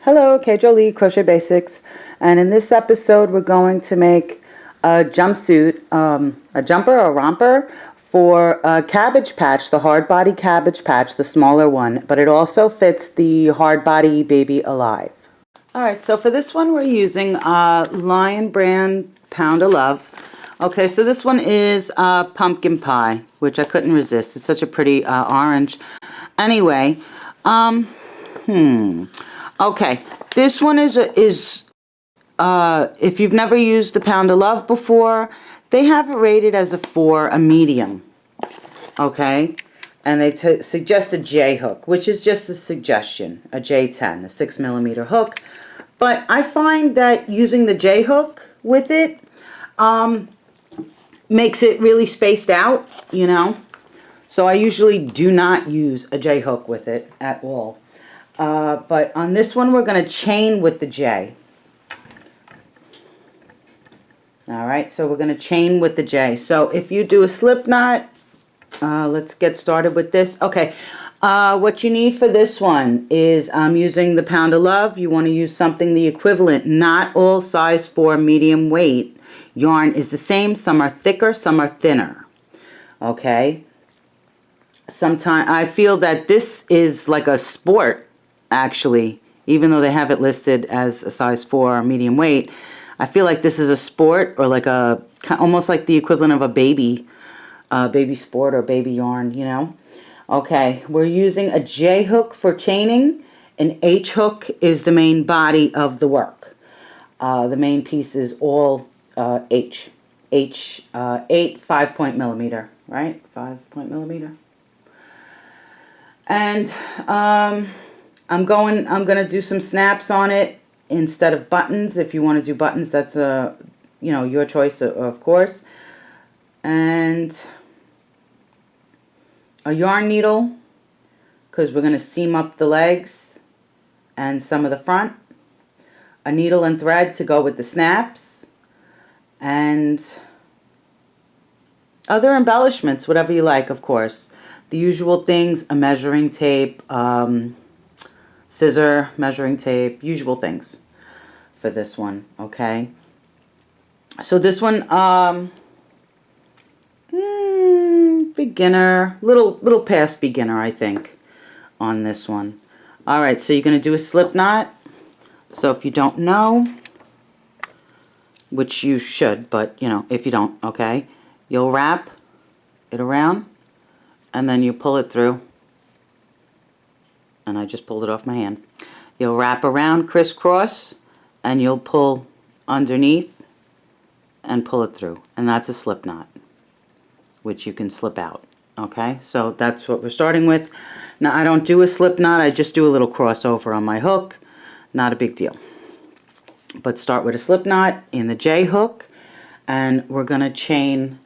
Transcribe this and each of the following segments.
Hello, K.Jolie Crochet Basics, and in this episode we're going to make a jumpsuit, a jumper or romper for a Cabbage patch, the hard body Cabbage patch, the smaller one, but it also fits the hard body Baby Alive. Alright, so for this one we're using Lion brand Pound of Love. Okay, so this one is pumpkin pie, which I couldn't resist. It's such a pretty orange. Anyway, okay, this one is if you've never used the Pound of Love before, they have it rated as a 4, a medium. Okay, and they suggest a J hook, which is just a suggestion, a J10, a 6mm hook. But I find that using the J hook with it makes it really spaced out, you know. So I usually do not use a J hook with it at all. But on this one, we're going to chain with the J. Alright, so we're going to chain with the J. So if you do a slip knot, let's get started with this. Okay, what you need for this one is I'm using the Pound of Love. You want to use something the equivalent. Not all size 4 medium weight yarn is the same. Some are thicker, some are thinner. Okay. Sometimes I feel that this is like a sport, actually, even though they have it listed as a size 4 medium weight. I feel like this is a sport, or like a almost like the equivalent of a baby sport or baby yarn, you know. Okay, we're using a J hook for chaining. An H hook is the main body of the work. The main piece is all H 8 5-point millimeter, right? 5-point millimeter. And I'm gonna do some snaps on it instead of buttons. If you want to do buttons, that's your choice, of course. And a yarn needle, because we're gonna seam up the legs and some of the front. A needle and thread to go with the snaps, and other embellishments, whatever you like, of course. The usual things, a measuring tape, scissor, measuring tape, usual things for this one, okay? So this one, beginner, little past beginner, I think, on this one. All right, so you're going to do a slip knot. So if you don't know, which you should, but, if you don't, okay, you'll wrap it around, and then you pull it through. And I just pulled it off my hand. You'll wrap around crisscross, and you'll pull underneath and pull it through. And that's a slip knot, which you can slip out. Okay, so that's what we're starting with. Now, I don't do a slip knot. I just do a little crossover on my hook. Not a big deal. But start with a slip knot in the J hook, and we're going to chain.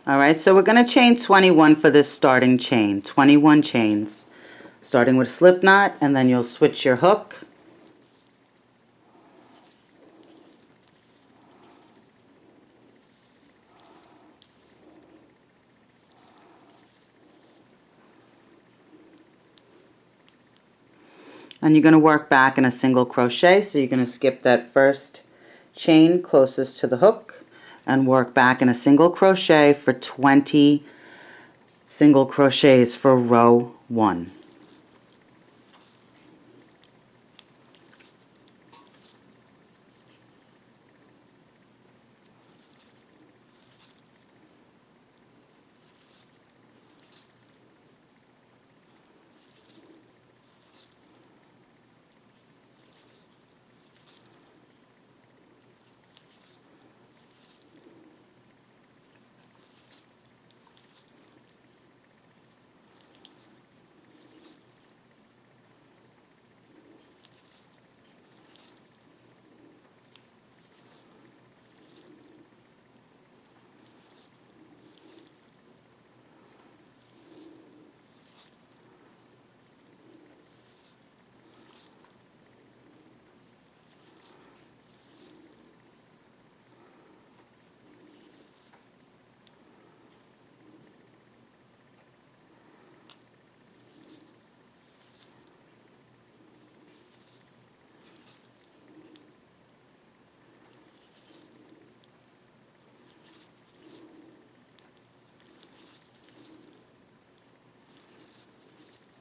Alright, so we're going to chain 21 for this starting chain. 21 chains. Starting with a slip knot, and then you'll switch your hook. And you're going to work back in a single crochet, so you're going to skip that first chain closest to the hook and work back in a single crochet for 20 single crochets for row 1.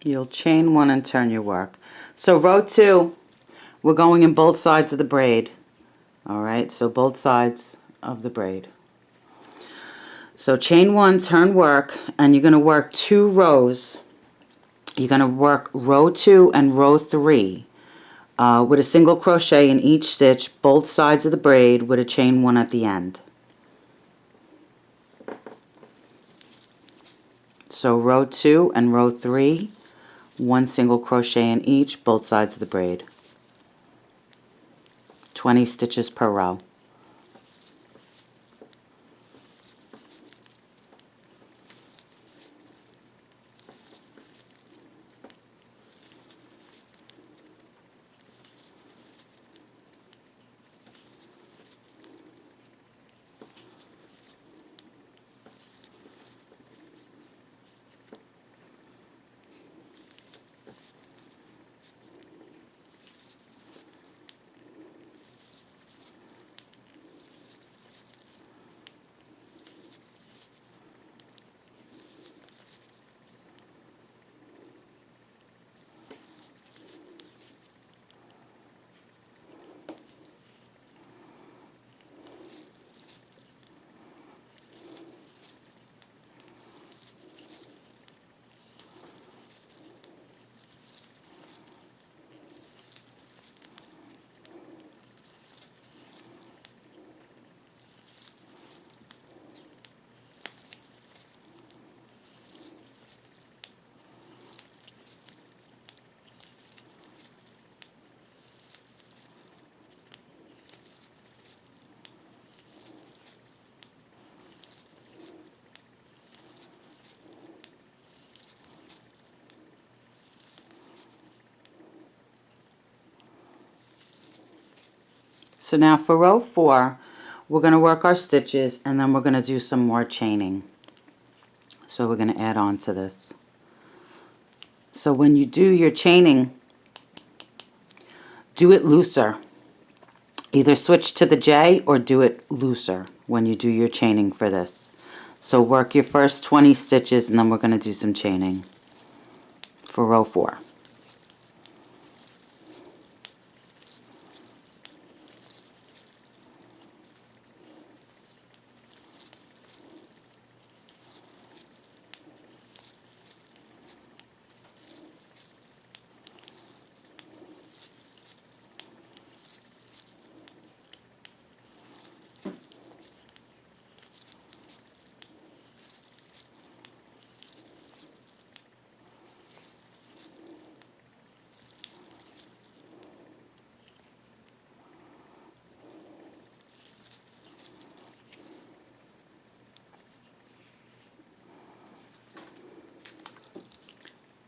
You'll chain 1 and turn your work. So row 2, we're going in both sides of the braid. Alright, so both sides of the braid. So chain 1, turn work, and you're going to work 2 rows. You're going to work row 2 and row 3 with a single crochet in each stitch, both sides of the braid, with a chain 1 at the end. So row 2 and row 3, 1 single crochet in each, both sides of the braid. 20 stitches per row. So now for row 4, we're going to work our stitches, and then we're going to do some more chaining. So we're going to add on to this. So when you do your chaining, do it looser. Either switch to the J or do it looser when you do your chaining for this. So work your first 20 stitches, and then we're going to do some chaining for row 4.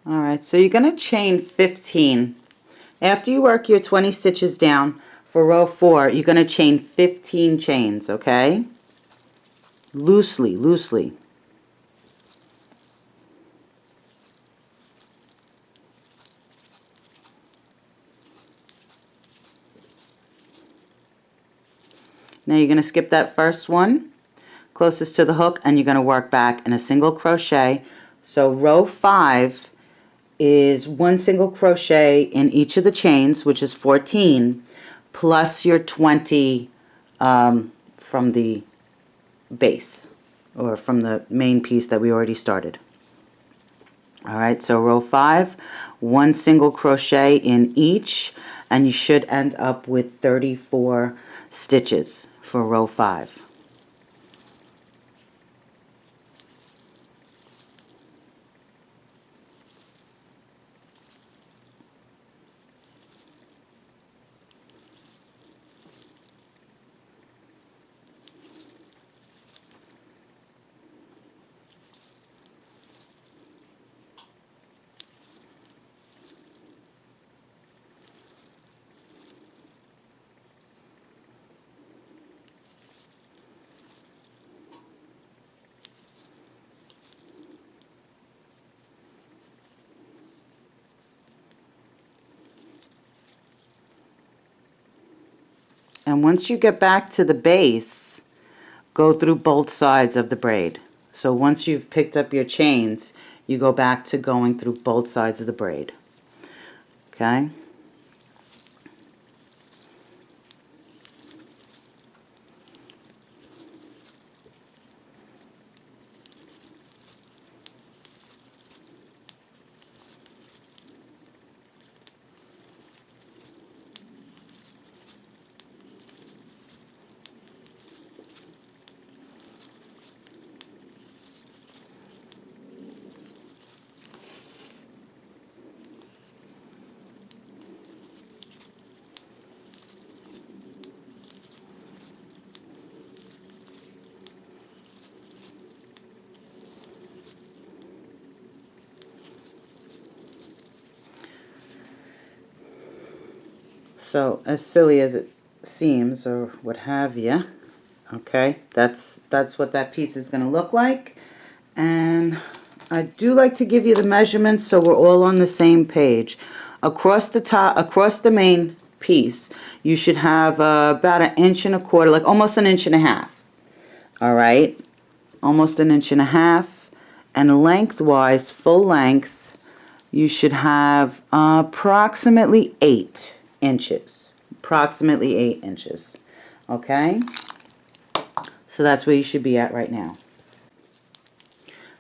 Alright, so you're going to chain 15. After you work your 20 stitches down for row 4, you're going to chain 15 chains, okay? Loosely, loosely. Now you're going to skip that first one closest to the hook, and you're going to work back in a single crochet. So row 5 is 1 single crochet in each of the chains, which is 14, plus your 20 from the base, or from the main piece that we already started. Alright, so row 5, 1 single crochet in each, and you should end up with 34 stitches for row 5. And once you get back to the base, go through both sides of the braid. So once you've picked up your chains, you go back to going through both sides of the braid. Okay? So, as silly as it seems, or what have you, okay, that's what that piece is going to look like. And I do like to give you the measurements so we're all on the same page. Across the top, across the main piece, you should have about 1.25 inches, like almost 1.5 inches. All right, almost 1.5 inches. And lengthwise, full length, you should have approximately 8 inches. Approximately 8 inches. Okay? So that's where you should be at right now.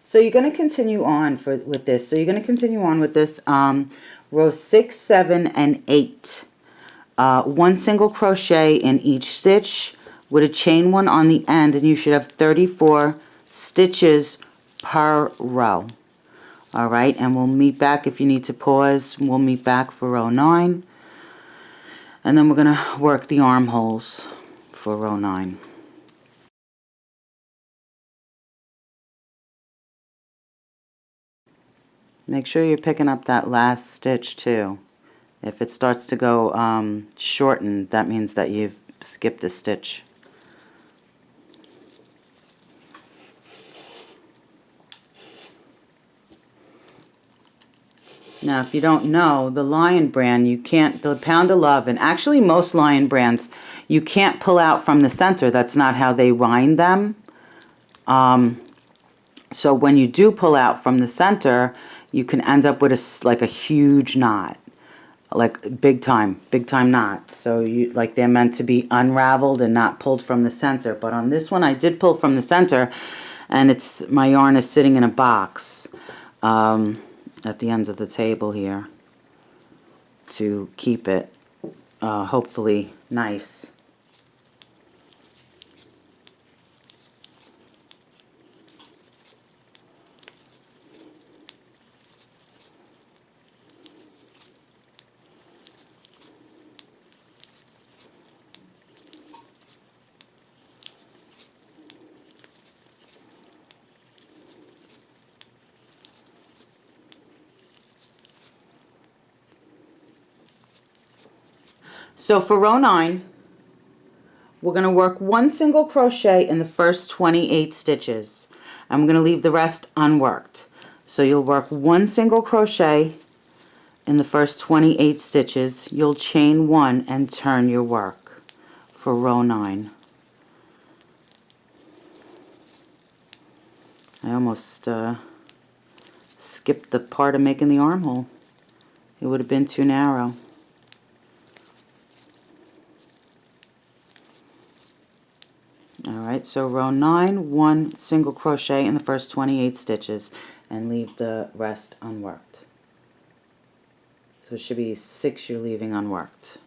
So you're going to continue on with this. So you're going to continue on with this row 6, 7, and 8. 1 single crochet in each stitch with a chain 1 on the end, and you should have 34 stitches per row. Alright, and we'll meet back if you need to pause. We'll meet back for row 9. And then we're going to work the armholes for row 9. Make sure you're picking up that last stitch too. If it starts to go shortened, that means that you've skipped a stitch. Now, if you don't know, the Lion brand, you can't, the Pound of Love, and actually most Lion brands, you can't pull out from the center. That's not how they wind them. So when you do pull out from the center, you can end up with like a huge knot. Like big time knot. So you like they're meant to be unraveled and not pulled from the center. But on this one, I did pull from the center, and my yarn is sitting in a box at the ends of the table here to keep it hopefully nice. So for row 9, we're going to work 1 single crochet in the first 28 stitches. I'm going to leave the rest unworked. So you'll work 1 single crochet in the first 28 stitches. You'll chain 1 and turn your work for row 9. I almost skipped the part of making the armhole. It would have been too narrow. Alright, so row 9, 1 single crochet in the first 28 stitches and leave the rest unworked. So it should be 6 you're leaving unworked.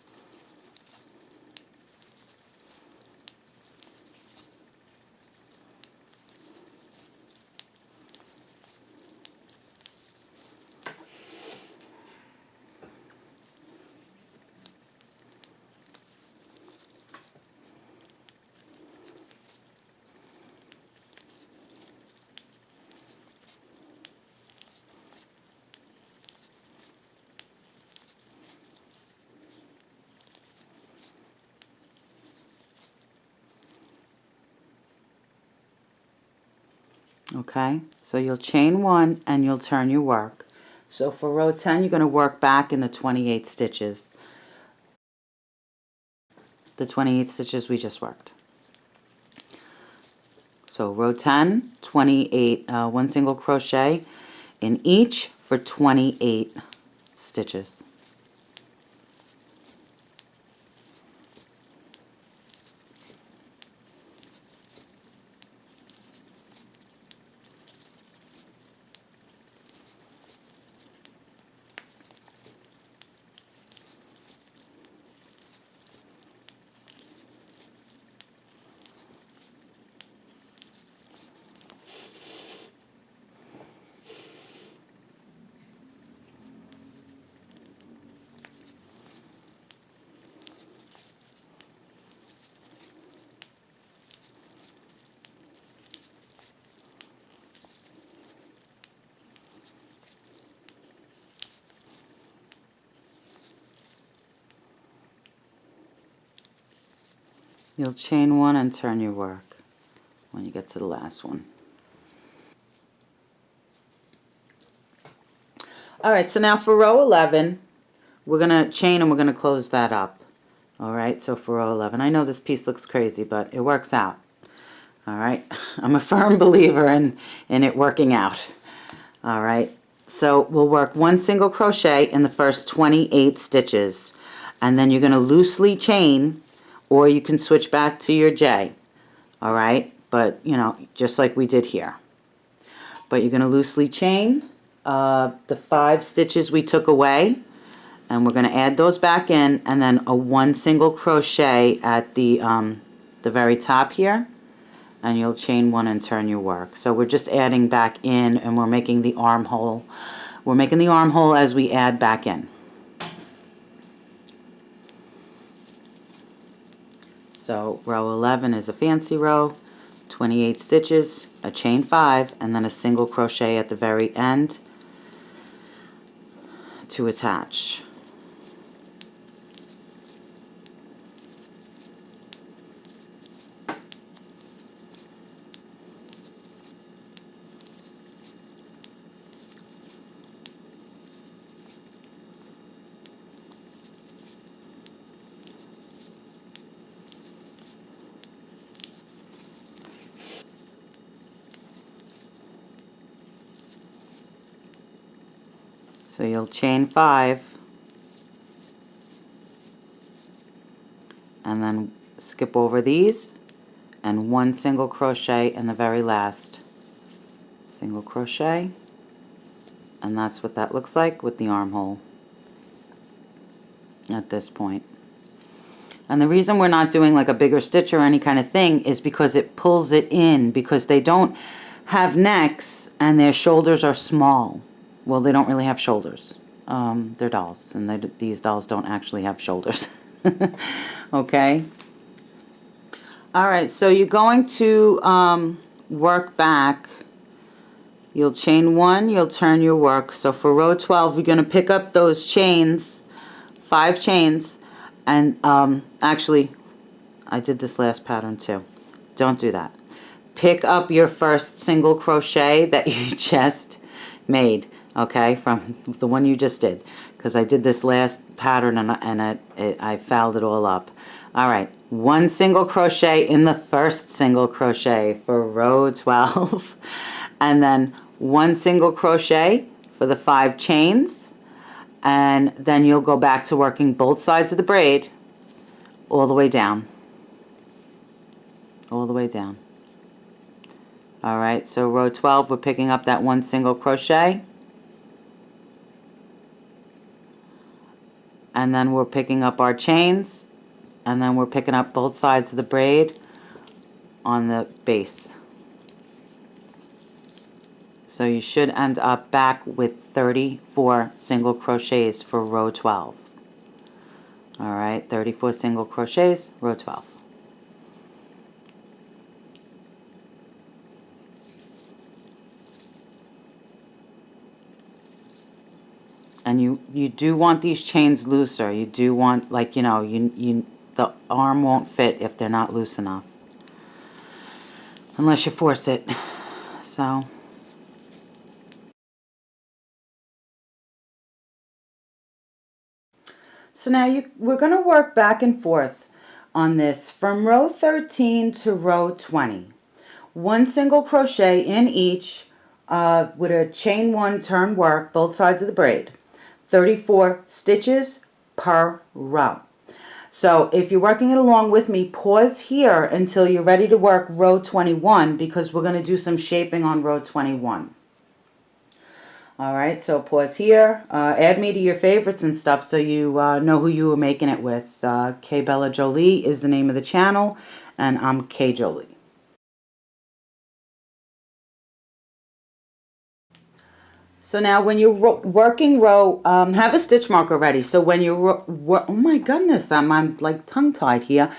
Okay, so you'll chain 1 and you'll turn your work. So for row 10, you're going to work back in the 28 stitches. The 28 stitches we just worked. So row 10, 28, 1 single crochet in each for 28 stitches. You'll chain one and turn your work when you get to the last one. Alright, so now for row 11, we're going to chain and we're going to close that up. Alright, so for row 11, I know this piece looks crazy, but it works out. Alright, I'm a firm believer in it working out. Alright, so we'll work one single crochet in the first 28 stitches, and then you're going to loosely chain, or you can switch back to your J. Alright, but you know, just like we did here. But you're going to loosely chain the 5 stitches we took away, and we're going to add those back in, and then a one single crochet at the very top here, and you'll chain one and turn your work. So we're just adding back in, and we're making the armhole. We're making the armhole as we add back in. So row 11 is a fancy row, 28 stitches, a chain 5, and then a single crochet at the very end to attach. So you'll chain 5 and then skip over these and one single crochet in the very last. Single crochet, and that's what that looks like with the armhole at this point. And the reason we're not doing like a bigger stitch or any kind of thing is because it pulls it in, because they don't have necks and their shoulders are small. Well, they don't really have shoulders. They're dolls, and these dolls don't actually have shoulders. Okay? Alright, so you're going to work back. You'll chain 1, you'll turn your work. So for row 12, you're going to pick up those chains, 5 chains, and actually, I did this last pattern too. Don't do that. Pick up your first single crochet that you just made. Okay, from the one you just did, because I did this last pattern and I fouled it all up. Alright, one single crochet in the first single crochet for row 12, and then one single crochet for the 5 chains, and then you'll go back to working both sides of the braid all the way down. All the way down. Alright, so row 12, we're picking up that one single crochet. And then we're picking up our chains, and then we're picking up both sides of the braid on the base. So you should end up back with 34 single crochets for row 12. Alright, 34 single crochets, row 12. And you do want these chains looser. You do want, like, you know, the arm won't fit if they're not loose enough, unless you force it. So now we're going to work back and forth on this from row 13 to row 20. One single crochet in each with a chain 1 turn work, both sides of the braid. 34 stitches per row. So if you're working it along with me, pause here until you're ready to work row 21, because we're going to do some shaping on row 21. Alright, so pause here. Add me to your favorites and stuff so you know who you were making it with. K.Bella Jolie is the name of the channel, and I'm K.Jolie. So now when you're working row, have a stitch marker ready. So when you're, oh my goodness, I'm like tongue-tied here.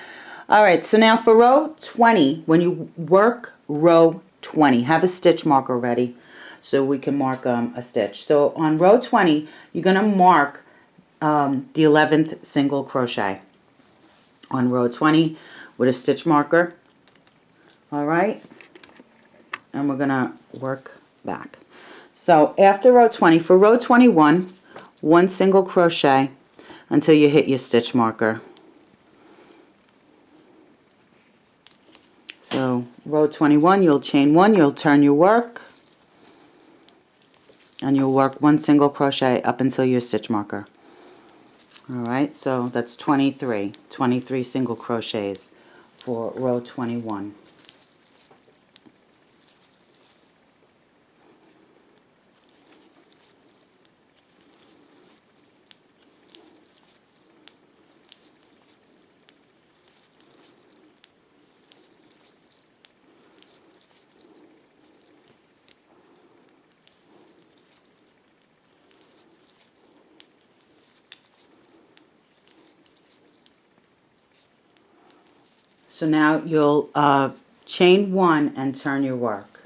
Alright, so now for row 20, when you work row 20, have a stitch marker ready so we can mark a stitch. So on row 20, you're going to mark the 11th single crochet on row 20 with a stitch marker. Alright, and we're going to work back. So after row 20, for row 21, 1 single crochet until you hit your stitch marker. So row 21, you'll chain 1, you'll turn your work, and you'll work 1 single crochet up until your stitch marker. Alright, so that's 23 single crochets for row 21. So now you'll chain 1 and turn your work.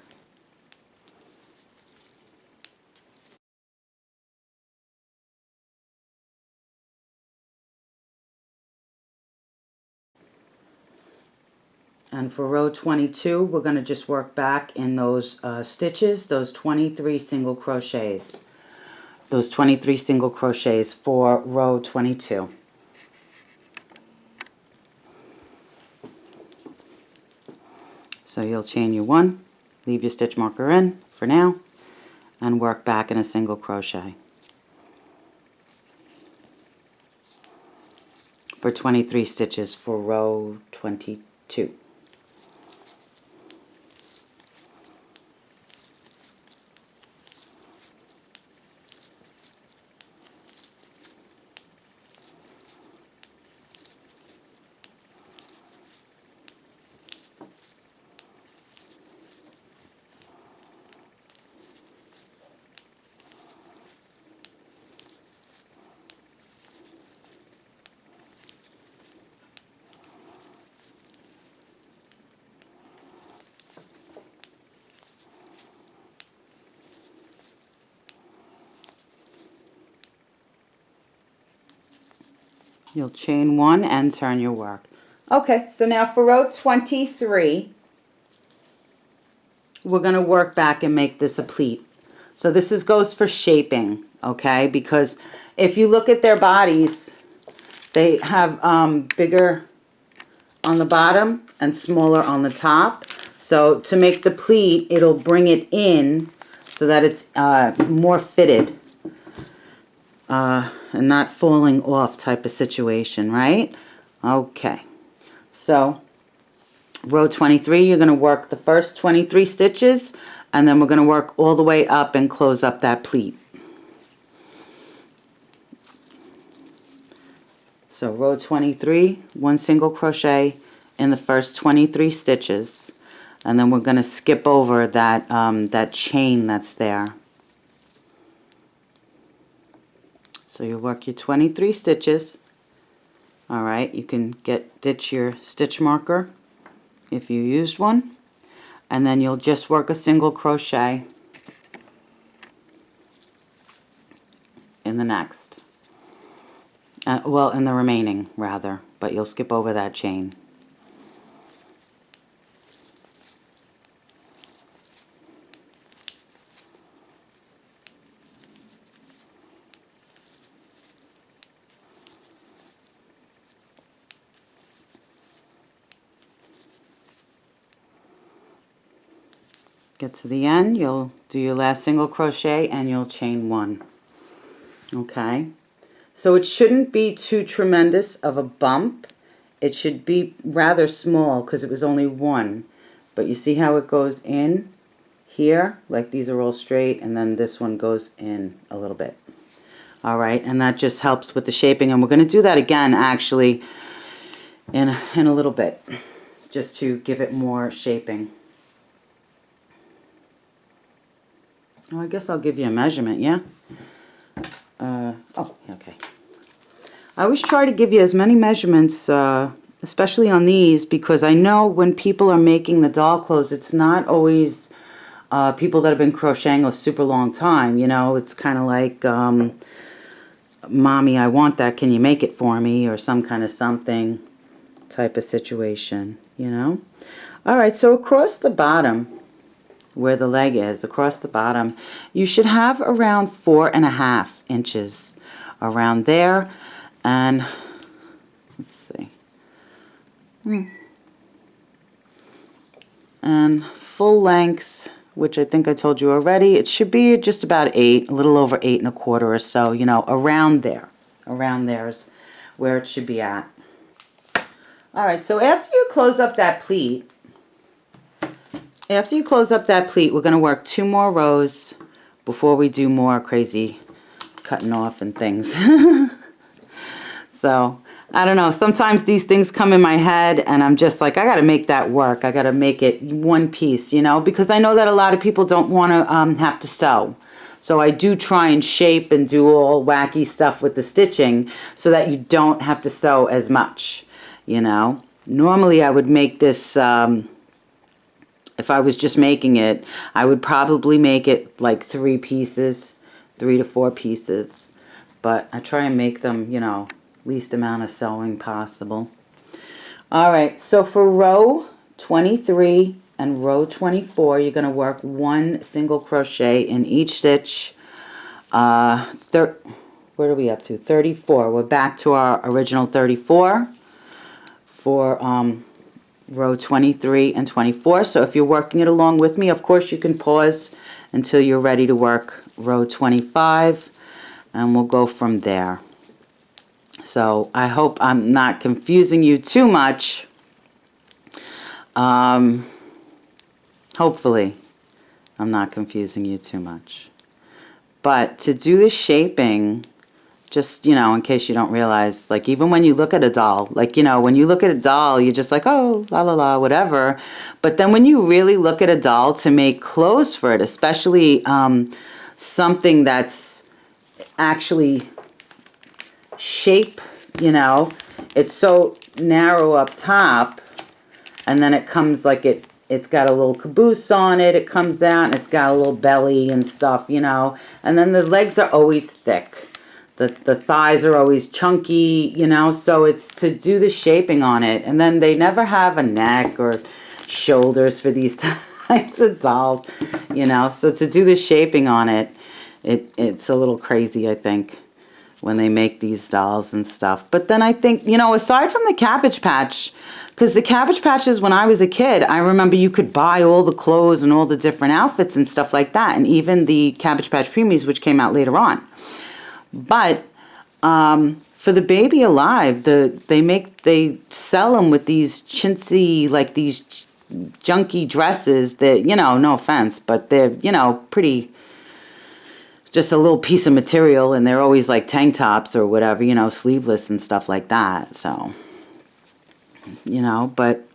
And for row 22, we're going to just work back in those stitches, those 23 single crochets. Those 23 single crochets for row 22. So you'll chain your 1, leave your stitch marker in for now, and work back in a single crochet for 23 stitches for row 22. You'll chain 1 and turn your work. Okay, so now for row 23, we're going to work back and make this a pleat. So this goes for shaping, okay? Because if you look at their bodies, they have bigger on the bottom and smaller on the top. So to make the pleat, it'll bring it in so that it's more fitted. And not falling off type of situation, right? Okay, so row 23, you're going to work the first 23 stitches, and then we're going to work all the way up and close up that pleat. So row 23, 1 single crochet in the first 23 stitches, and then we're going to skip over that, that chain that's there. So you work your 23 stitches. Alright, you can ditch your stitch marker if you used one. And then you'll just work a single crochet in the next. Well, in the remaining, rather. But you'll skip over that chain. Get to the end, you'll do your last single crochet and you'll chain 1. Okay, so it shouldn't be too tremendous of a bump. It should be rather small because it was only 1. But you see how it goes in here? Like these are all straight, and then this one goes in a little bit. All right, and that just helps with the shaping. And we're going to do that again, actually, in a little bit, just to give it more shaping. Oh, I guess I'll give you a measurement, yeah? Oh, okay. I always try to give you as many measurements, especially on these, because I know when people are making the doll clothes, it's not always people that have been crocheting a super long time, you know? It's kind of like, Mommy, I want that, can you make it for me? Or some kind of something type of situation, you know? All right, so across the bottom, where the leg is, across the bottom, you should have around 4.5 inches around there. And let's see. And full length, which I think I told you already, it should be just about 8, a little over 8.25 or so, you know, around there. Around there's where it should be at. All right, so after you close up that pleat, we're going to work 2 more rows before we do more crazy cutting off and things. So, I don't know. Sometimes these things come in my head and I'm just like, I got to make that work. I got to make it one piece, you know, because I know that a lot of people don't want to have to sew. So I do try and shape and do all wacky stuff with the stitching so that you don't have to sew as much, you know. Normally I would make this, if I was just making it, I would probably make it like 3 pieces, 3 to 4 pieces. But I try and make them, you know, least amount of sewing possible. All right, so for row 23 and row 24, you're going to work 1 single crochet in each stitch. Where are we up to? 34. We're back to our original 34 for row 23 and 24. So if you're working it along with me, of course you can pause until you're ready to work row 25, and we'll go from there. So I hope I'm not confusing you too much. Hopefully I'm not confusing you too much. But to do the shaping, just, you know, in case you don't realize, like even when you look at a doll, like, you know, when you look at a doll, you're just like, oh, la la la, whatever. But then when you really look at a doll to make clothes for it, especially something that's actually shape, you know, it's so narrow up top, and then it comes like it's got a little caboose on it, it comes out, and it's got a little belly and stuff, you know, and then the legs are always thick, the thighs are always chunky, you know, so it's to do the shaping on it. And then they never have a neck or shoulders for these types of dolls, you know, so to do the shaping on it, it's a little crazy, I think, when they make these dolls and stuff. But then I think, you know, aside from the Cabbage Patch, because the Cabbage Patches, when I was a kid, I remember you could buy all the clothes and all the different outfits and stuff like that, and even the Cabbage Patch Preemies, which came out later on. But for the Baby Alive, they sell them with these chintzy, like these junky dresses that, you know, no offense, but they're, you know, pretty, just a little piece of material, and they're always like tank tops or whatever, you know, sleeveless and stuff like that. So, you know, but,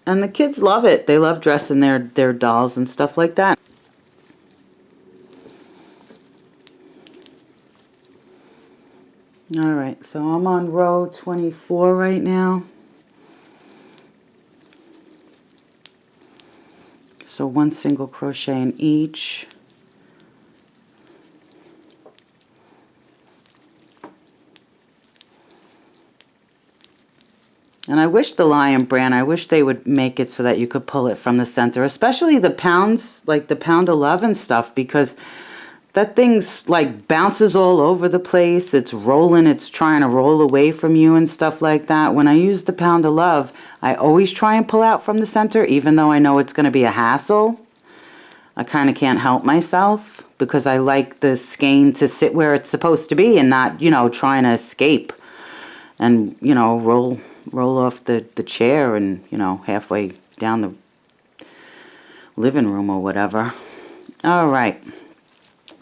and the kids love it. They love dressing their dolls and stuff like that. All right, so I'm on row 24 right now. So 1 single crochet in each. And I wish the Lion brand, I wish they would make it so that you could pull it from the center, especially the pounds, like the Pound 11 stuff, because that thing's like bounces all over the place. It's rolling, it's trying to roll away from you and stuff like that. When I use the Pound of Love, I always try and pull out from the center, even though I know it's going to be a hassle. I kind of can't help myself because I like the skein to sit where it's supposed to be and not, you know, trying to escape and, you know, roll off the chair and, you know, halfway down the living room or whatever. All right.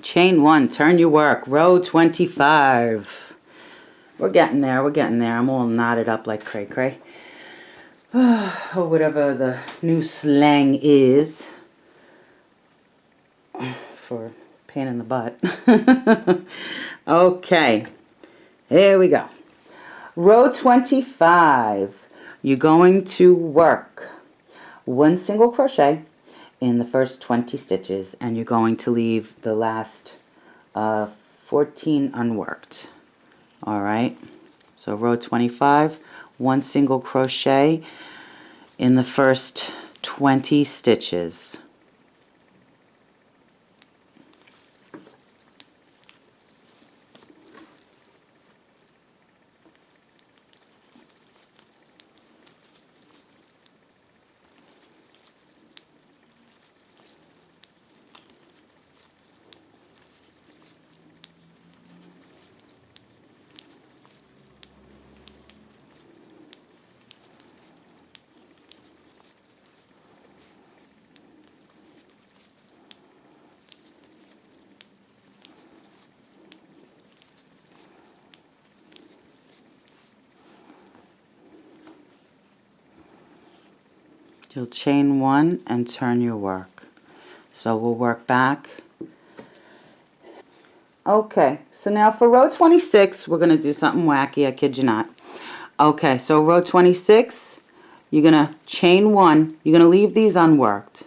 Chain 1, turn your work, row 25. We're getting there, we're getting there. I'm all knotted up like cray-cray. Or whatever the new slang is for pain in the butt. Okay, here we go. Row 25, you're going to work 1 single crochet in the first 20 stitches, and you're going to leave the last 14 unworked. All right, so row 25, 1 single crochet in the first 20 stitches. You'll chain 1 and turn your work. So we'll work back. Okay, so now for row 26, we're going to do something wacky, I kid you not. Okay, so row 26, you're going to chain 1. You're going to leave these unworked.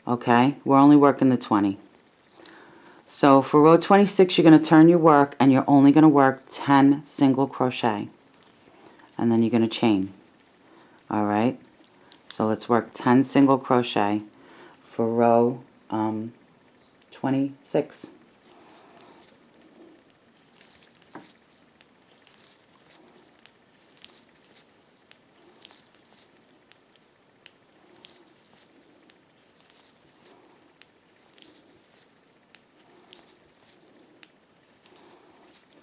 Okay, we're only working the 20. So for row 26, you're going to turn your work and you're only going to work 10 single crochet. And then you're going to chain. All right. So let's work 10 single crochet for row 26.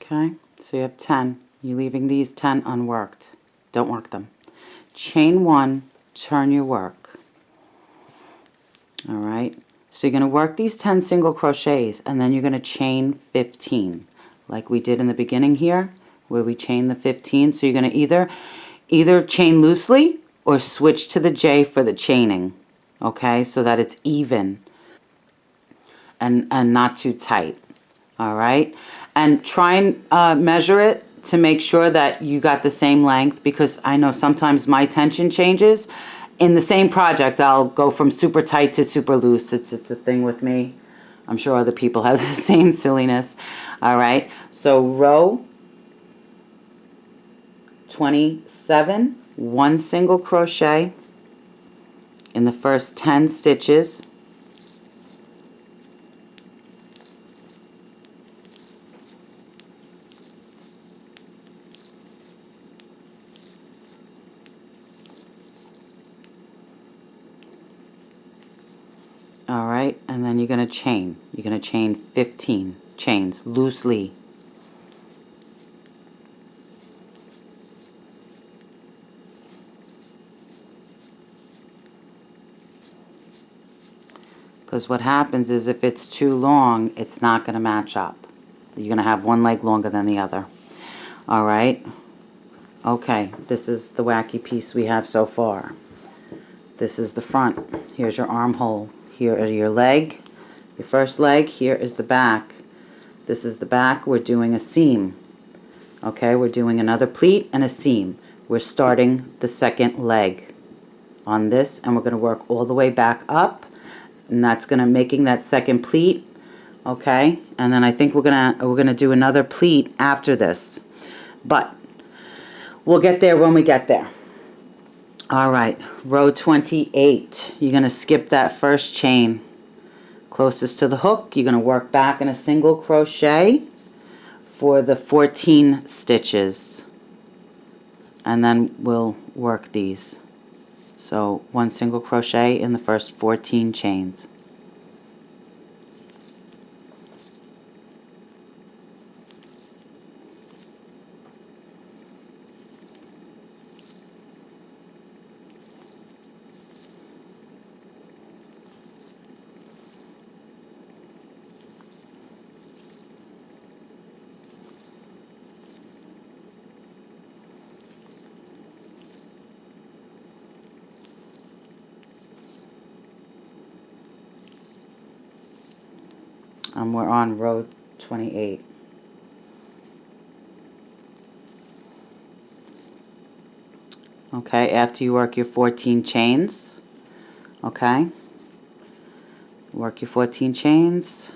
Okay, so you have 10. You're leaving these 10 unworked. Don't work them. Chain 1, turn your work. All right, so you're going to work these 10 single crochets and then you're going to chain 15 like we did in the beginning here where we chained the 15. So you're going to either chain loosely or switch to the J for the chaining, okay, so that it's even and not too tight. All right, and try and measure it to make sure that you got the same length, because I know sometimes my tension changes. In the same project, I'll go from super tight to super loose. It's a thing with me. I'm sure other people have the same silliness. All right, so row 27, 1 single crochet in the first 10 stitches. All right, and then you're going to chain. You're going to chain 15 chains loosely. Because what happens is if it's too long, it's not going to match up. You're going to have one leg longer than the other. All right. Okay, this is the wacky piece we have so far. This is the front. Here's your armhole. Here is your leg, your first leg. Here is the back. This is the back. We're doing a seam. Okay, we're doing another pleat and a seam. We're starting the second leg on this, and we're going to work all the way back up, and that's going to making that second pleat. Okay, and then I think we're gonna do another pleat after this, but we'll get there when we get there. All right, row 28. You're going to skip that first chain closest to the hook. You're going to work back in a single crochet for the 14 stitches. And then we'll work these. So 1 single crochet in the first 14 chains. We're on row 28. Okay, after you work your 14 chains, okay, work your 14 chains.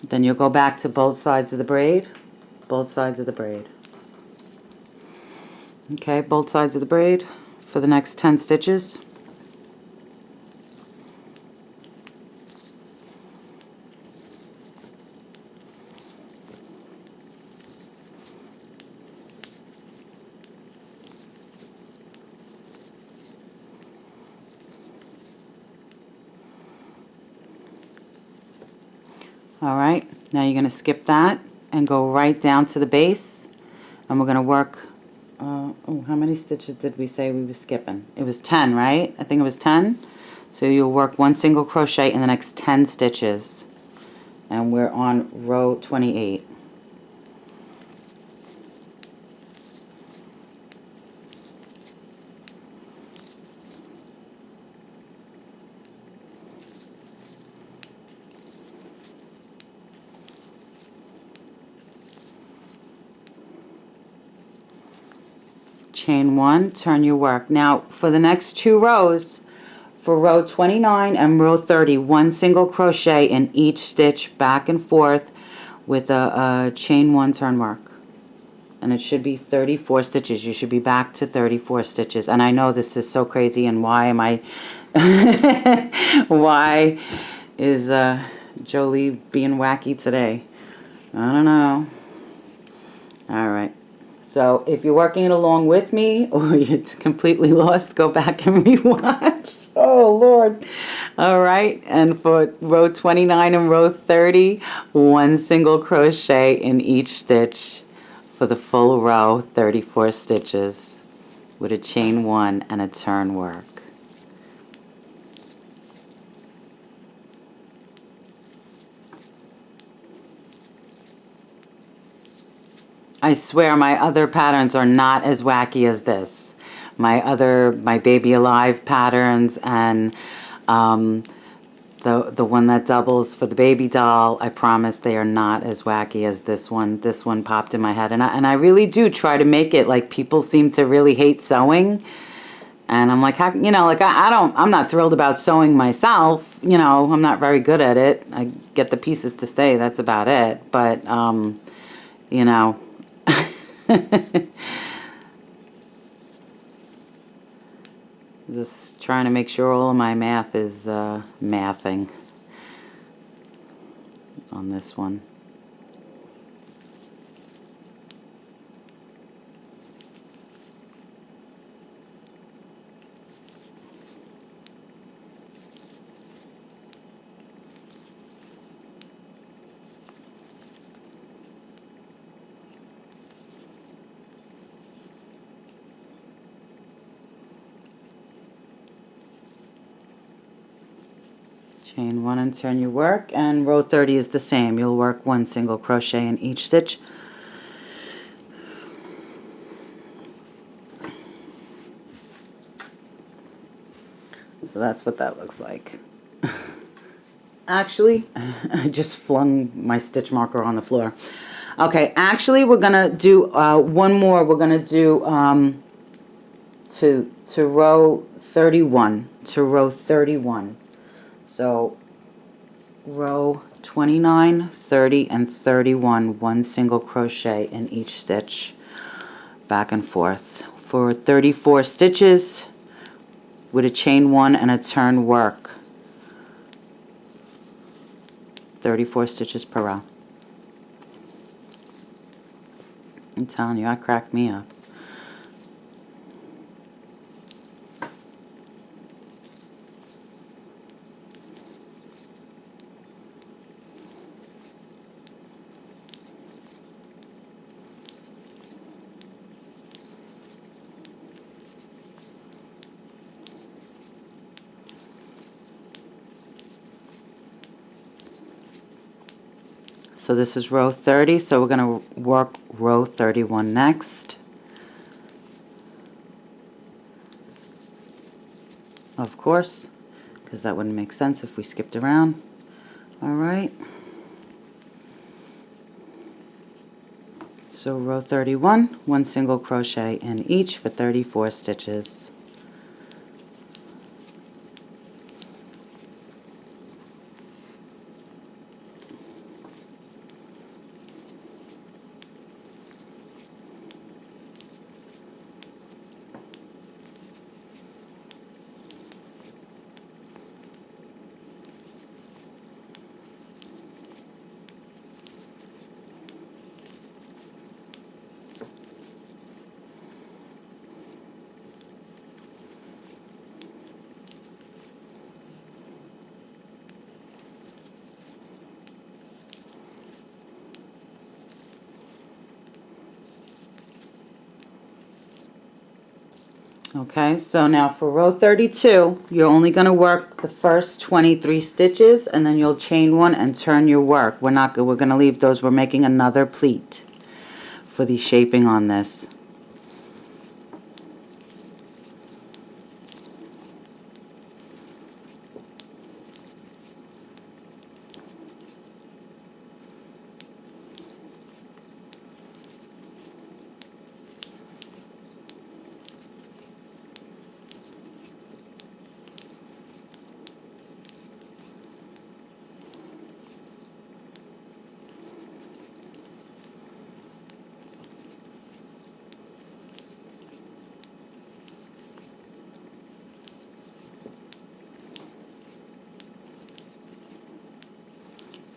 Then you'll go back to both sides of the braid, both sides of the braid. Okay, both sides of the braid for the next 10 stitches. Alright, now you're going to skip that and go right down to the base, and we're going to work, oh, how many stitches did we say we were skipping? It was 10, right? I think it was 10. So you'll work 1 single crochet in the next 10 stitches, and we're on row 28. Chain 1, turn your work. Now for the next 2 rows, for row 29 and row 30, 1 single crochet in each stitch back and forth with a chain 1 turn work. And it should be 34 stitches. You should be back to 34 stitches. And I know this is so crazy, and why am I why is Jolie being wacky today? I don't know. Alright. So if you're working it along with me or you're completely lost, go back and rewatch. Oh, Lord. All right. And for row 29 and row 30, 1 single crochet in each stitch for the full row, 34 stitches with a chain 1 and a turn work. I swear my other patterns are not as wacky as this. My Baby Alive patterns and the one that doubles for the baby doll, I promise they are not as wacky as this one. This one popped in my head, and I really do try to make it like people seem to really hate sewing. And I'm like, how, you know, like I'm not thrilled about sewing myself. You know, I'm not very good at it. I get the pieces to stay, that's about it. But, you know, just trying to make sure all of my math is mathing on this one. Chain 1 and turn your work, and row 30 is the same. You'll work 1 single crochet in each stitch. So that's what that looks like. Actually, I just flung my stitch marker on the floor. Okay, actually we're gonna do one more. We're gonna do to row 31. To row 31. So row 29, 30, and 31, 1 single crochet in each stitch, back and forth for 34 stitches with a chain 1 and a turn work. 34 stitches per row. I'm telling you, I cracked me up. So this is row 30, so we're going to work row 31 next. Of course, because that wouldn't make sense if we skipped around. All right. So row 31, 1 single crochet in each for 34 stitches. Okay, so now for row 32, you're only going to work the first 23 stitches, and then you'll chain one and turn your work. We're going to leave those. We're making another pleat for the shaping on this.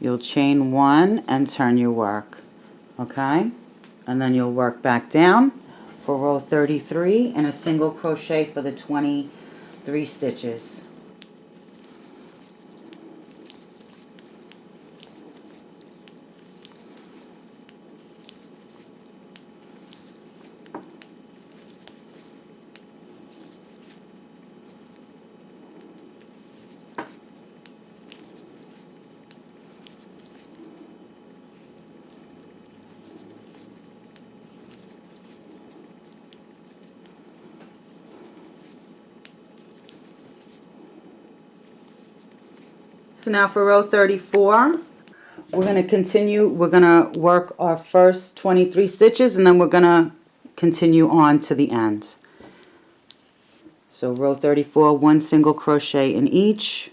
You'll chain one and turn your work, okay? And then you'll work back down for row 33 and a single crochet for the 23 stitches. So now for row 34, we're going to continue, we're going to work our first 23 stitches, and then we're going to continue on to the end. So row 34, 1 single crochet in each.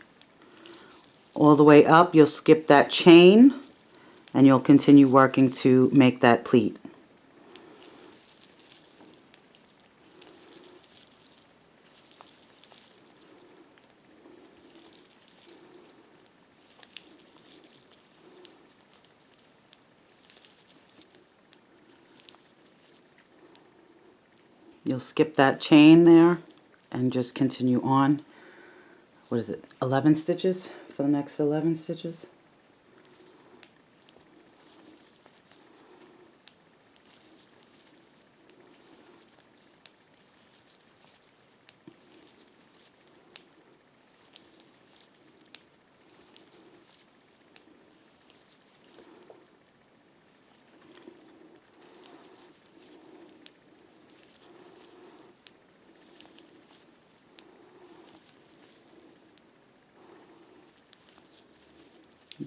All the way up, you'll skip that chain, and you'll continue working to make that pleat. You'll skip that chain there and just continue on. What is it, 11 stitches for the next 11 stitches?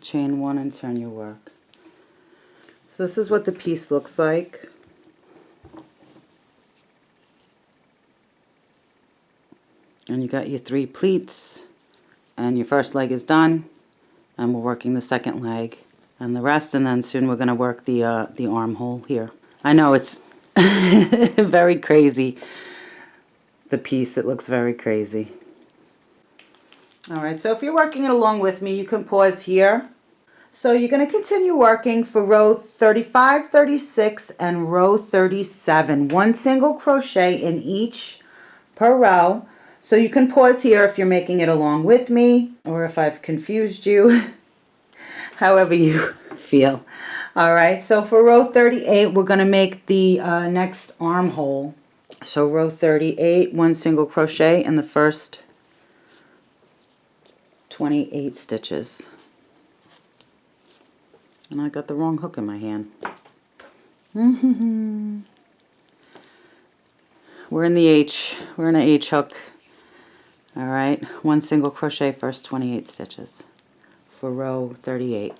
Chain one and turn your work. So this is what the piece looks like. And you got your 3 pleats, and your first leg is done, and we're working the second leg and the rest, and then soon we're going to work the armhole here. I know it's very crazy, the piece. It looks very crazy. Alright, so if you're working it along with me, you can pause here. So you're going to continue working for row 35, 36, and row 37. 1 single crochet in each per row. So you can pause here if you're making it along with me, or if I've confused you, however you feel. Alright, so for row 38, we're going to make the next armhole. So row 38, 1 single crochet in the first 28 stitches. And I got the wrong hook in my hand. We're in the H. We're in an H hook. All right, 1 single crochet first 28 stitches for row 38.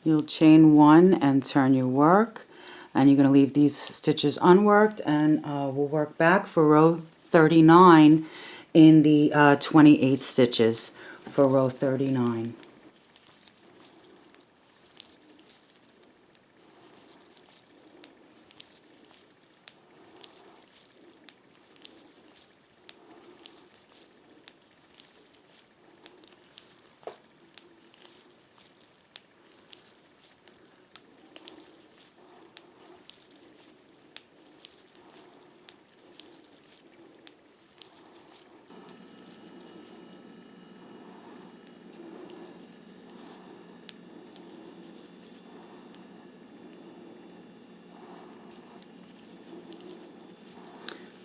You'll chain 1 and turn your work, and you're going to leave these stitches unworked, and we'll work back for row 39 in the 28 stitches for row 39.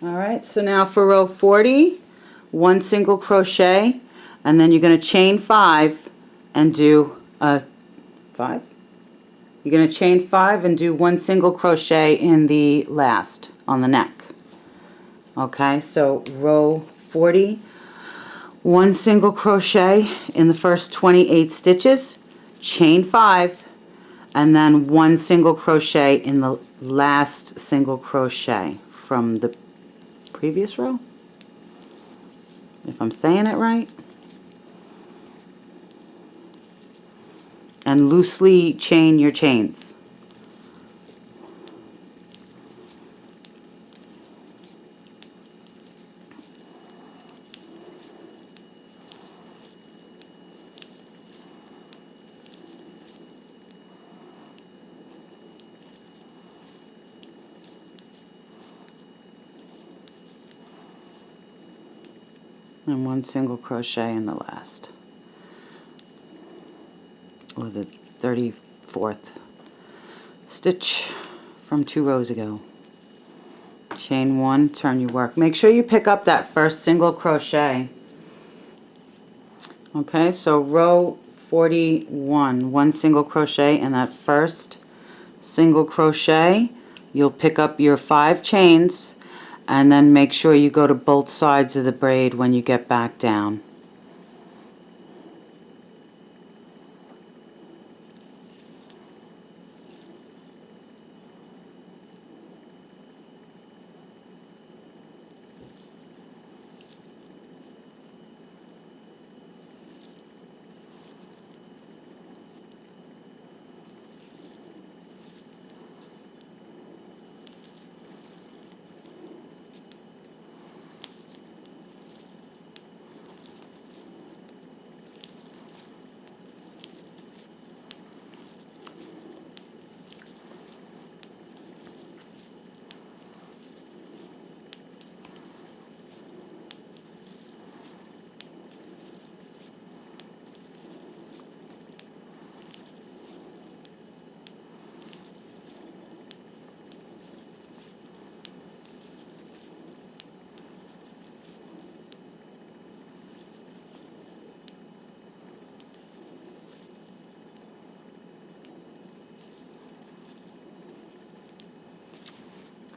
Alright, so now for row 40, 1 single crochet, and then you're going to chain 5 and do 5. You're going to chain 5 and do 1 single crochet in the last, on the neck. Okay, so row 40, 1 single crochet in the first 28 stitches, chain 5, and then 1 single crochet in the last single crochet from the previous row, if I'm saying it right. And loosely chain your chains. And 1 single crochet in the last, or the 34th stitch from 2 rows ago. Chain 1, turn your work. Make sure you pick up that first single crochet. Okay, so row 41, 1 single crochet in that first single crochet. You'll pick up your 5 chains, and then make sure you go to both sides of the braid when you get back down.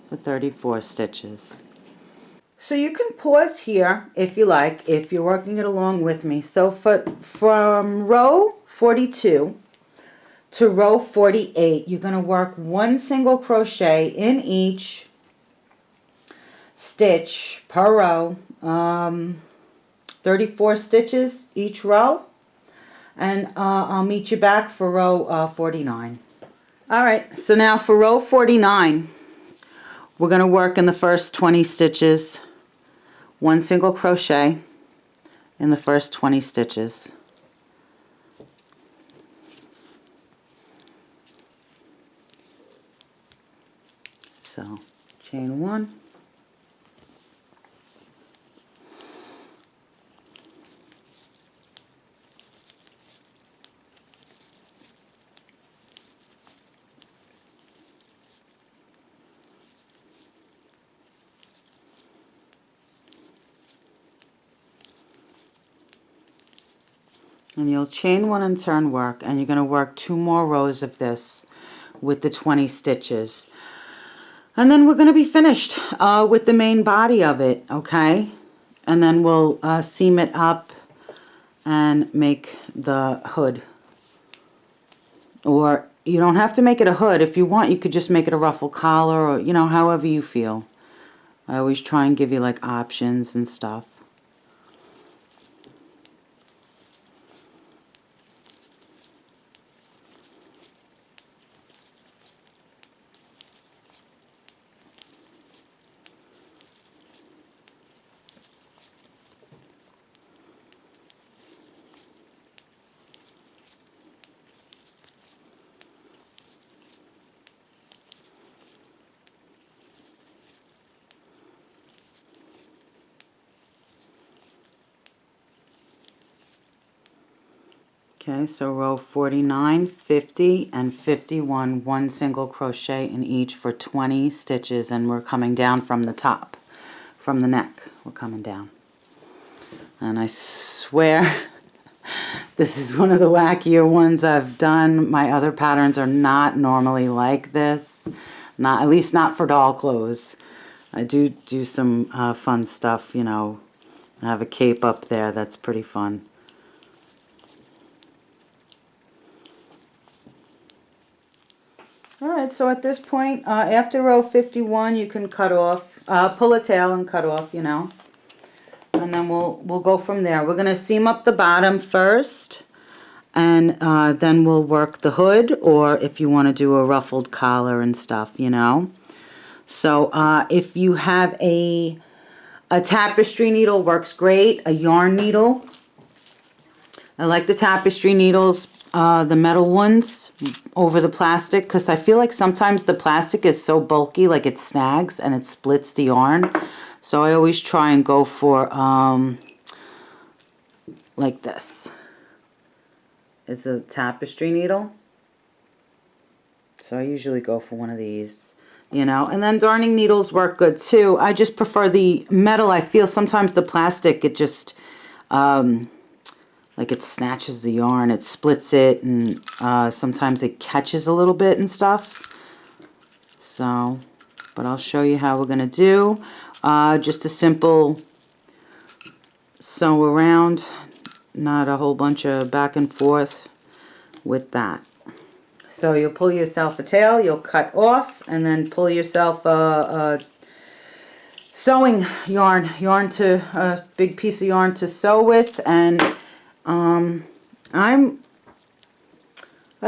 For 34 stitches. So you can pause here if you like, if you're working it along with me. So from row 42 to row 48, you're going to work 1 single crochet in each stitch per row, 34 stitches each row, and I'll meet you back for row 49. Alright, so now for row 49, we're going to work in the first 20 stitches, 1 single crochet in the first 20 stitches. So chain 1, And you'll chain 1 and turn work, and you're going to work 2 more rows of this with the 20 stitches. And then we're going to be finished with the main body of it, okay? And then we'll seam it up and make the hood. Or you don't have to make it a hood. If you want, you could just make it a ruffle collar, or, you know, however you feel. I always try and give you like options and stuff. Okay, so row 49, 50, and 51, 1 single crochet in each for 20 stitches, and we're coming down from the top, from the neck. We're coming down. And I swear, this is one of the wackier ones I've done. My other patterns are not normally like this, not at least not for doll clothes. I do some fun stuff, you know. I have a cape up there that's pretty fun. Alright, so at this point, after row 51, you can cut off, pull a tail and cut off, you know. And then we'll go from there. We're going to seam up the bottom first, and then we'll work the hood, or if you want to do a ruffled collar and stuff, you know. So if you have a tapestry needle, works great. A yarn needle. I like the tapestry needles, the metal ones, over the plastic, because I feel like sometimes the plastic is so bulky, like it snags and it splits the yarn. So I always try and go for, like this. It's a tapestry needle. So I usually go for one of these, you know. And then darning needles work good too. I just prefer the metal. I feel sometimes the plastic, it just, like it snatches the yarn, it splits it, and sometimes it catches a little bit and stuff. So, but I'll show you how we're going to do. Just a simple sew around, not a whole bunch of back and forth with that. So you'll pull yourself a tail, you'll cut off, and then pull yourself a sewing yarn to a big piece of yarn to sew with. And I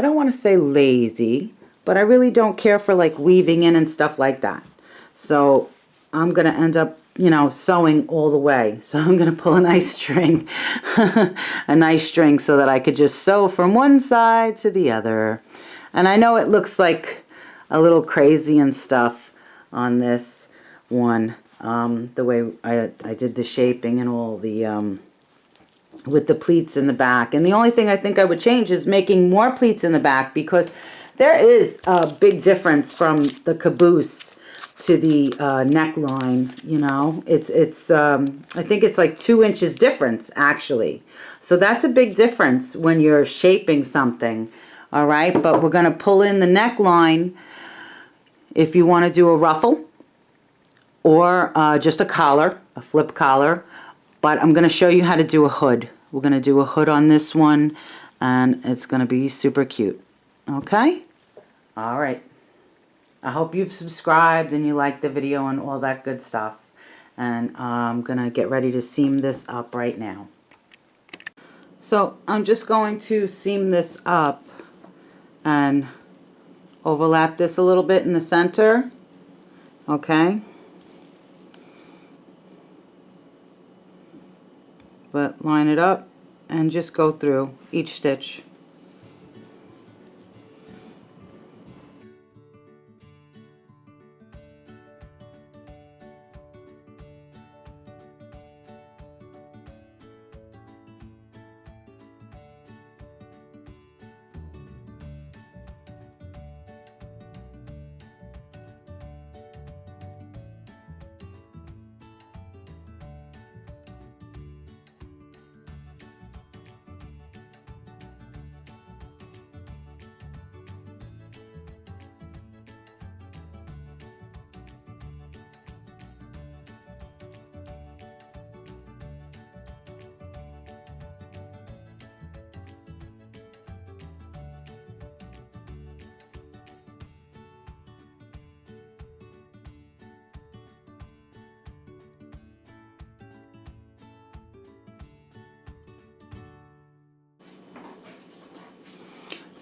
don't want to say lazy, but I really don't care for like weaving in and stuff like that. So I'm going to end up, you know, sewing all the way. So I'm going to pull a nice string, a nice string, so that I could just sew from one side to the other. And I know it looks like a little crazy and stuff on this one, the way I did the shaping and all the, with the pleats in the back. And the only thing I think I would change is making more pleats in the back, because there is a big difference from the caboose to the neckline, you know. It's I think it's like 2 inches difference, actually. So that's a big difference when you're shaping something, all right? But we're going to pull in the neckline if you want to do a ruffle, or just a collar, a flip collar. But I'm going to show you how to do a hood. We're going to do a hood on this one, and it's going to be super cute. Okay? All right. I hope you've subscribed and you like the video and all that good stuff. And I'm going to get ready to seam this up right now. So I'm just going to seam this up and overlap this a little bit in the center. Okay? But line it up and just go through each stitch.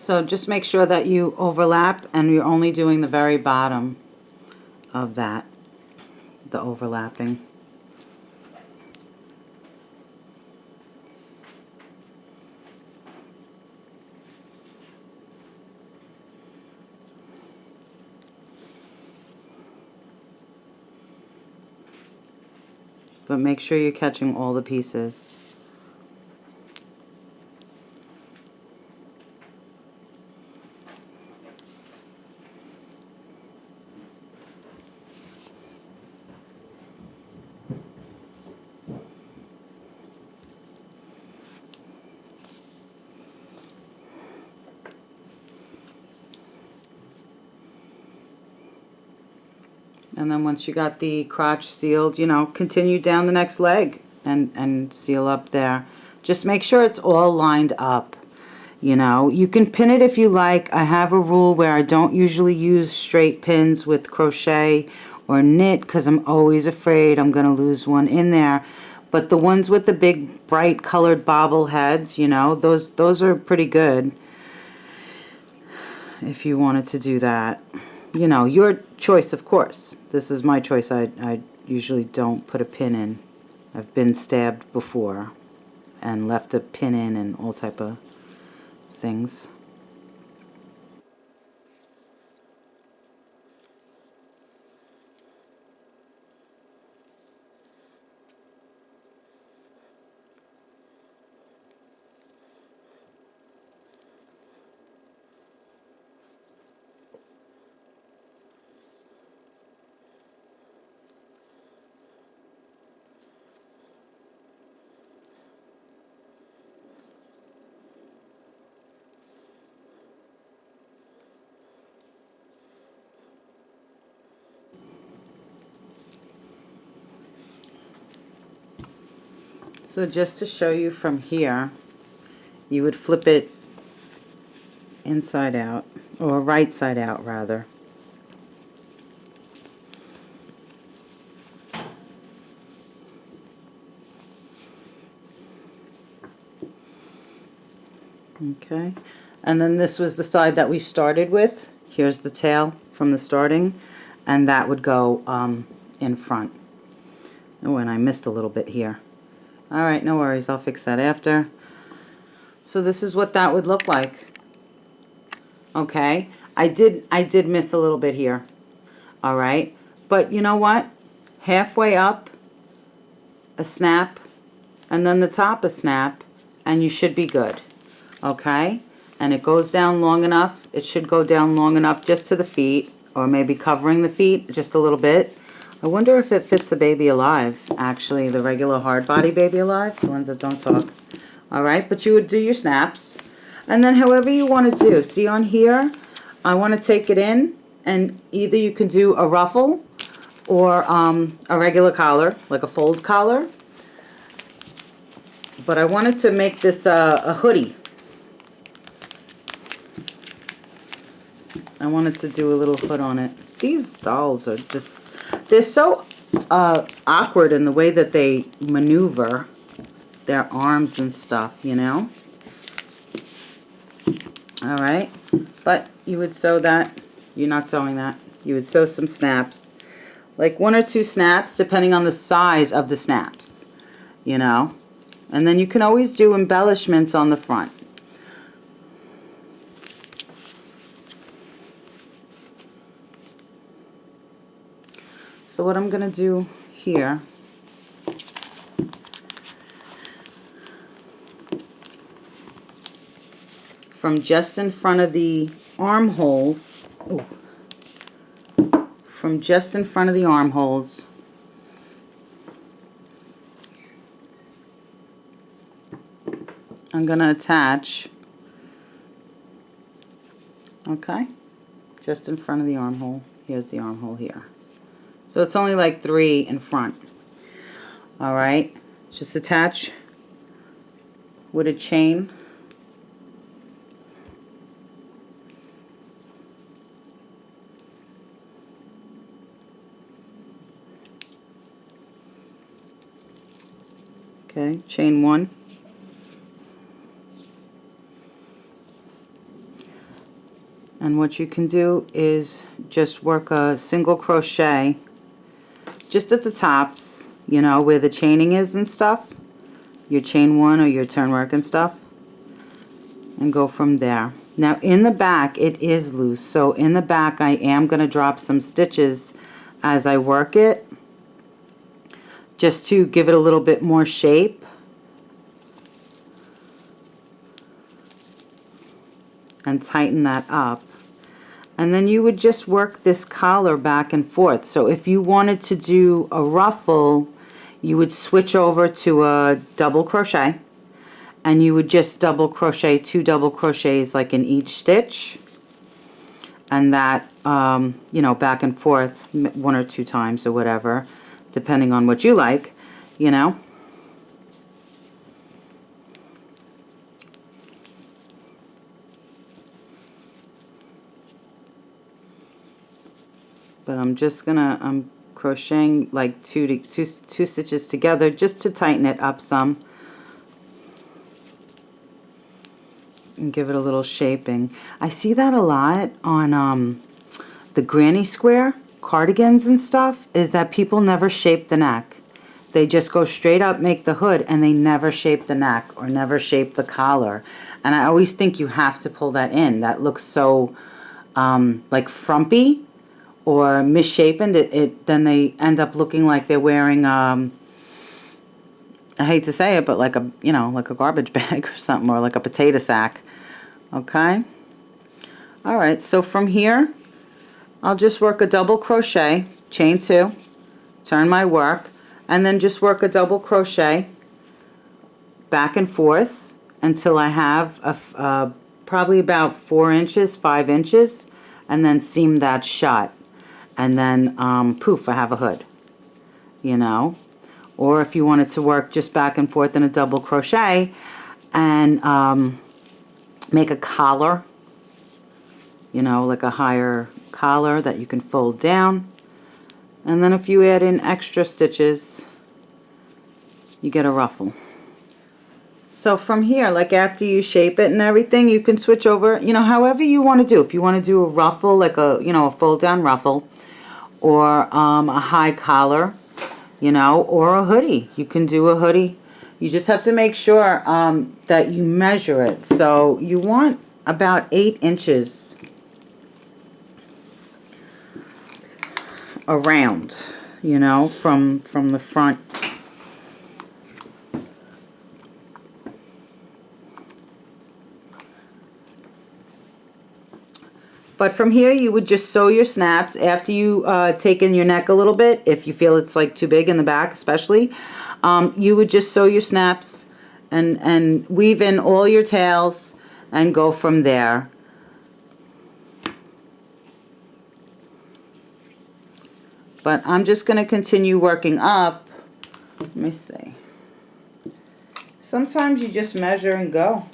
So just make sure that you overlap and you're only doing the very bottom of that, the overlapping. But make sure you're catching all the pieces. And then once you got the crotch sealed, you know, continue down the next leg and seal up there. Just make sure it's all lined up. You know, you can pin it if you like. I have a rule where I don't usually use straight pins with crochet or knit because I'm always afraid I'm going to lose one in there. But the ones with the big bright colored bobble heads, you know, those are pretty good if you wanted to do that. You know, your choice, of course. This is my choice. I usually don't put a pin in. I've been stabbed before and left a pin in and all type of things. So just to show you from here, you would flip it inside out, or right side out rather. Okay, and then this was the side that we started with. Here's the tail from the starting, and that would go in front. Oh, and I missed a little bit here. Alright, no worries, I'll fix that after. So this is what that would look like. Okay, I did miss a little bit here. Alright, but you know what? Halfway up, a snap, and then the top a snap, and you should be good. Okay, and it goes down long enough. It should go down long enough just to the feet, or maybe covering the feet just a little bit. I wonder if it fits a Baby Alive, actually, the regular hard body Baby Alives, the ones that don't talk. Alright, but you would do your snaps. And then however you want to do. See on here, I want to take it in, and either you can do a ruffle or a regular collar, like a fold collar. But I wanted to make this a hoodie. I wanted to do a little hood on it. These dolls are just, they're so awkward in the way that they maneuver their arms and stuff, you know. Alright, but you would sew that. You're not sewing that. You would sew some snaps. Like 1 or 2 snaps, depending on the size of the snaps, you know. And then you can always do embellishments on the front. So what I'm going to do here, from just in front of the armholes, from just in front of the armholes, I'm going to attach, okay, just in front of the armhole. Here's the armhole here. So it's only like 3 in front. Alright, just attach with a chain. Okay, chain 1. And what you can do is just work a single crochet just at the tops, you know, where the chaining is and stuff, your chain one or your turn work and stuff, and go from there. Now in the back it is loose, so in the back I am going to drop some stitches as I work it, just to give it a little bit more shape. And tighten that up. And then you would just work this collar back and forth. So if you wanted to do a ruffle, you would switch over to a double crochet, and you would just double crochet 2 double crochets like in each stitch, and that you know, back and forth 1 or 2 times or whatever, depending on what you like, you know. But I'm crocheting like two stitches together just to tighten it up some and give it a little shaping. I see that a lot on the granny square cardigans and stuff, is that people never shape the neck. They just go straight up, make the hood, and they never shape the neck or never shape the collar. And I always think you have to pull that in. That looks so like frumpy or misshapen. Then they end up looking like they're wearing I hate to say it, but like a, you know, like a garbage bag or something, or like a potato sack. Okay. All right, so from here I'll just work a double crochet, chain 2, turn my work, and then just work a double crochet back and forth until I have a probably about 4 inches, 5 inches, and then seam that shut. And then poof, I have a hood, you know. Or if you wanted to work just back and forth in a double crochet and make a collar, you know, like a higher collar that you can fold down. And then if you add in extra stitches, you get a ruffle. So from here, like after you shape it and everything, you can switch over, you know, however you want to do. If you want to do a ruffle, like a, you know, a fold down ruffle, or a high collar, you know, or a hoodie. You can do a hoodie. You just have to make sure that you measure it. So you want about 8 inches around, you know, from the front. But from here, you would just sew your snaps after you take in your neck a little bit. If you feel it's like too big in the back, especially, you would just sew your snaps and weave in all your tails and go from there. But I'm just going to continue working up. Let me see. Sometimes you just measure and go.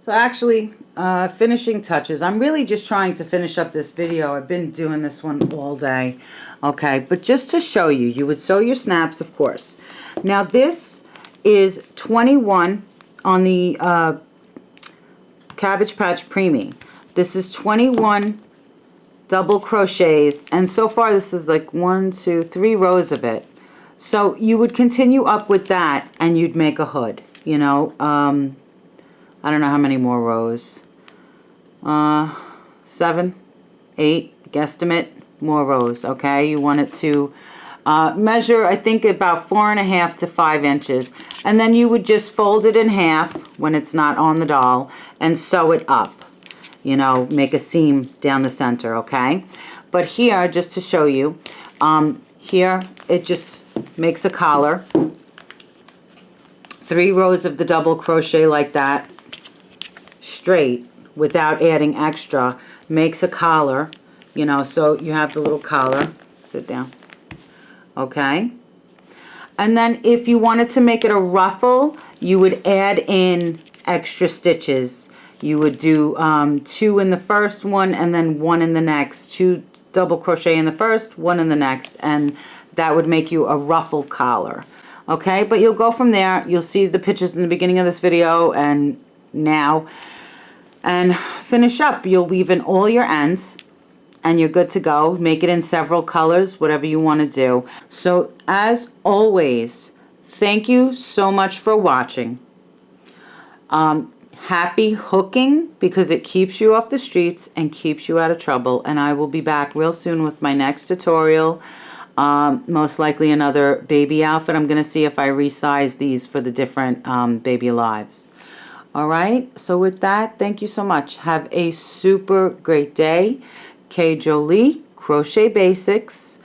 So actually, finishing touches. I'm really just trying to finish up this video. I've been doing this one all day. Okay, but just to show you, you would sew your snaps, of course. Now this is 21 on the Cabbage Patch Preemie. This is 21 double crochets, and so far this is like 1, 2, 3 rows of it. So you would continue up with that, and you'd make a hood, you know. I don't know how many more rows. 7, 8, guesstimate, more rows, okay? You want it to measure, I think, about 4.5 to 5 inches. And then you would just fold it in half when it's not on the doll and sew it up. You know, make a seam down the center, okay? But here, just to show you, here it just makes a collar. 3 rows of the double crochet like that, straight, without adding extra, makes a collar, you know, so you have the little collar. Sit down. Okay. And then if you wanted to make it a ruffle, you would add in extra stitches. You would do 2 in the first one and then 1 in the next. 2 double crochet in the first, 1 in the next, and that would make you a ruffle collar. Okay, but you'll go from there. You'll see the pictures in the beginning of this video and now. And finish up. You'll weave in all your ends and you're good to go. Make it in several colors, whatever you want to do. So as always, thank you so much for watching. Happy hooking, because it keeps you off the streets and keeps you out of trouble. And I will be back real soon with my next tutorial. Most likely another baby outfit. I'm going to see if I resize these for the different baby Alives. Alright, so with that, thank you so much. Have a super great day. K.Jolie Crochet Basics,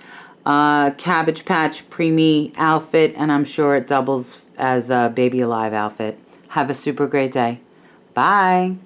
Cabbage Patch Preemie outfit, and I'm sure it doubles as a baby Alive outfit. Have a super great day. Bye.